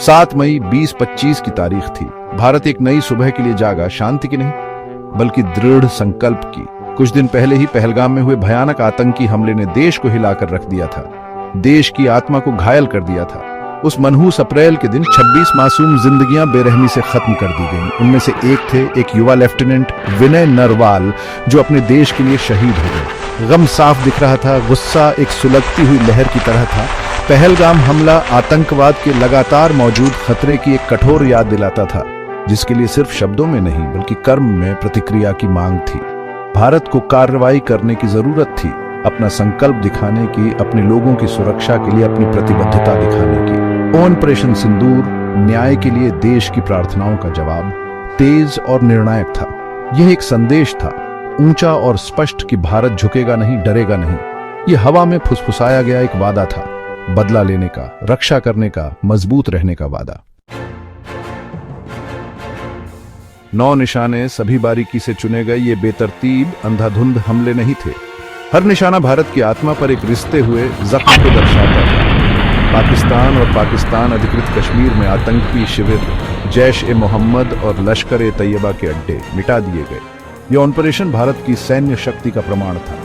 7 मई 2025 की तारीख थी। भारत एक नई सुबह के लिए जागा, शांति की नहीं बल्कि दृढ़ संकल्प की। कुछ दिन पहले ही पहलगाम में हुए भयानक आतंकी हमले ने देश को हिलाकर रख दिया था, देश की आत्मा को घायल कर दिया था। उस मनहूस अप्रैल के दिन 26 मासूम जिंदगियां बेरहमी से खत्म कर दी गईं। उनमें से एक थे एक युवा लेफ्टिनेंट विनय नरवाल, जो अपने देश के लिए शहीद हो गए। गम साफ दिख रहा था, गुस्सा एक सुलगती हुई लहर की तरह था। पहलगाम हमला आतंकवाद के लगातार मौजूद खतरे की एक कठोर याद दिलाता था, जिसके लिए सिर्फ शब्दों में नहीं बल्कि कर्म में प्रतिक्रिया की मांग थी। भारत को कार्रवाई करने की जरूरत थी, अपना संकल्प दिखाने की, अपने लोगों की सुरक्षा के लिए अपनी प्रतिबद्धता दिखाने की। ऑपरेशन सिंदूर न्याय के लिए देश की प्रार्थनाओं का जवाब तेज और निर्णायक था। यह एक संदेश था, ऊंचा और स्पष्ट, कि भारत झुकेगा नहीं, डरेगा नहीं। यह हवा में फुसफुसाया गया एक वादा था, बदला लेने का, रक्षा करने का, मजबूत रहने का वादा। 9 निशाने सभी बारीकी से चुने गए ये बेतरतीब अंधाधुंध हमले नहीं थे। हर निशाना भारत की आत्मा पर एक रिश्ते हुए जख्म को दर्शाता था। पाकिस्तान और पाकिस्तान अधिकृत कश्मीर में आतंकी शिविर, जैश-ए-मोहम्मद और लश्कर-ए-तैयबा के अड्डे मिटा दिए गए। यह ऑपरेशन भारत की सैन्य शक्ति का प्रमाण था।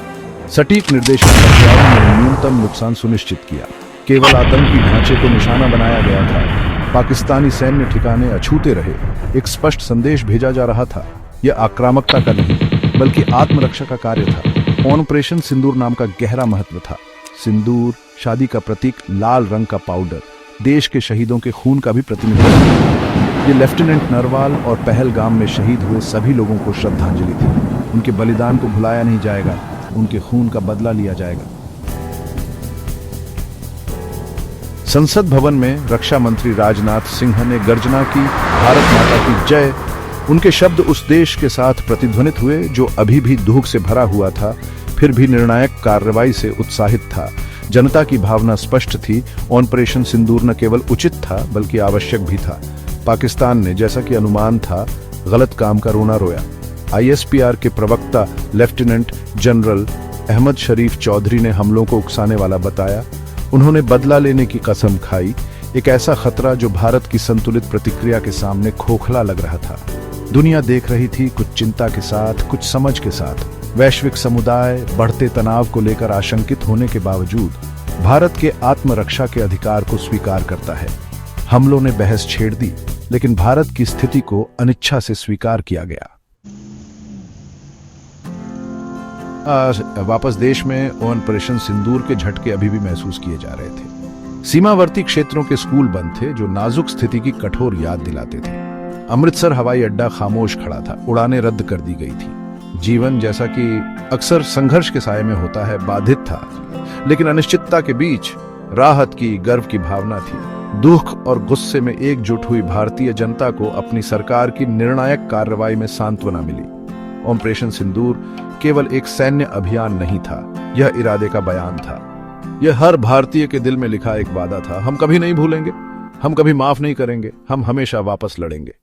सटीक निर्देशन हथियारों ने न्यूनतम नुकसान सुनिश्चित किया। केवल आतंकी ढांचे को निशाना बनाया गया था, पाकिस्तानी सैन्य ठिकाने अछूते रहे। एक स्पष्ट संदेश भेजा जा रहा था, यह आक्रामकता का नहीं बल्कि आत्मरक्षा का कार्य था। ऑपरेशन सिंदूर नाम का गहरा महत्व था। सिंदूर शादी का प्रतीक, लाल रंग का पाउडर देश के शहीदों के खून का भी प्रतिनिधित्व। ये लेफ्टिनेंट नरवाल और पहलगाम में शहीद हुए सभी लोगों को श्रद्धांजलि थी। उनके बलिदान को भुलाया नहीं जाएगा, उनके खून का बदला लिया जाएगा। संसद भवन में रक्षा मंत्री राजनाथ सिंह ने गर्जना की, भारत माता की जय। उनके शब्द उस देश के साथ प्रतिध्वनित हुए जो अभी भी दुख से भरा हुआ था, फिर भी निर्णायक कार्रवाई से उत्साहित था। जनता की भावना स्पष्ट थी, ऑपरेशन सिंदूर न केवल उचित था बल्कि आवश्यक भी था। पाकिस्तान ने, जैसा कि अनुमान था, गलत काम का रोना रोया। ISPR के प्रवक्ता लेफ्टिनेंट जनरल अहमद शरीफ चौधरी ने हमलों को उकसाने वाला बताया। उन्होंने बदला लेने की कसम खाई, एक ऐसा खतरा जो भारत की संतुलित प्रतिक्रिया के सामने खोखला लग रहा था। दुनिया देख रही थी, कुछ चिंता के साथ, कुछ समझ के साथ। वैश्विक समुदाय बढ़ते तनाव को लेकर आशंकित होने के बावजूद भारत के आत्मरक्षा के अधिकार को स्वीकार करता है। हमलों ने बहस छेड़ दी, लेकिन भारत की स्थिति को अनिच्छा से स्वीकार किया गया। वापस देश में ऑपरेशन सिंदूर के झटके अभी भी महसूस किए जा रहे थे। सीमावर्ती क्षेत्रों के स्कूल बंद थे, जो नाजुक स्थिति की कठोर याद दिलाते थे। अमृतसर हवाई अड्डा खामोश खड़ा था, उड़ानें रद्द कर दी गई थी। जीवन, जैसा कि अक्सर संघर्ष के साये में होता है, बाधित था, लेकिन अनिश्चितता के बीच राहत की, गर्व की भावना थी। दुख और गुस्से में एकजुट हुई भारतीय जनता को अपनी सरकार की निर्णायक कार्रवाई में सांत्वना मिली। ऑपरेशन सिंदूर केवल एक सैन्य अभियान नहीं था, यह इरादे का बयान था। यह हर भारतीय के दिल में लिखा एक वादा था, हम कभी नहीं भूलेंगे, हम कभी माफ नहीं करेंगे, हम हमेशा वापस लड़ेंगे।